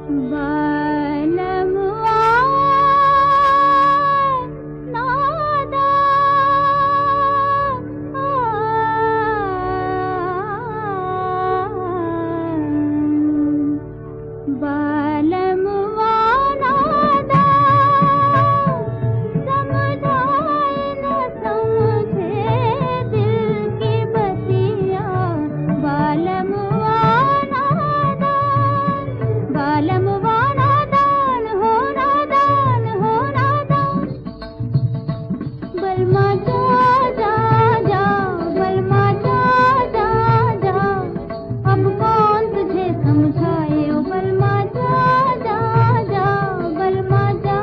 बालमुआ नादा बालमुआ नादा समझाए न समझे दिल की बतिया बालमुआ नादा बालमुआ नादान हो नादान बलमा जा जा जा बलमा जा जा जा अब कौन तुझे समझाए ओ बलमा जा जा जा बलमा जा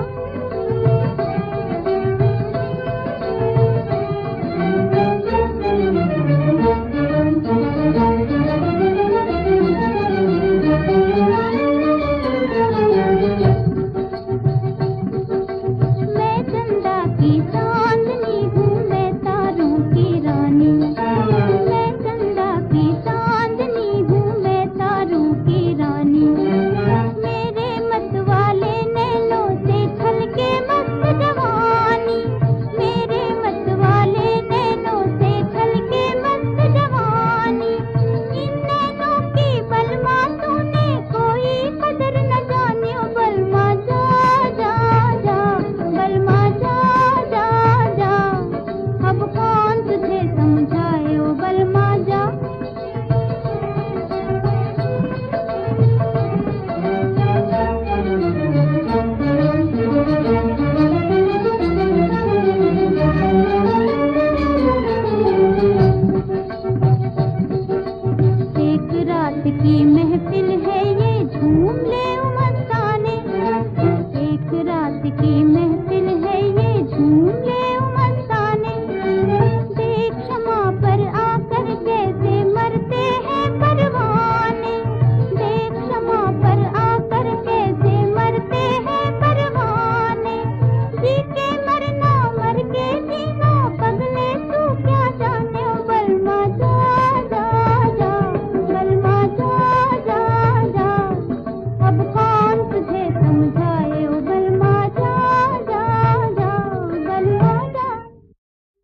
मैं चंदा की चांदनी हूँ मैं तारों की रानी मैं चंदा की चांदनी हूँ मैं तारों की रानी मेरे मत वाले नैनों से छलके मस्त जवानी मेरे मत वाले नैनों से छलके मस्त जवानी इन नैनों की बलमा तूने कोई कदर न जानी ओ बलमा जा जा जा बलमा जा जा जा अब कौन तुझे समझाए ओ बलमा जा एक रात की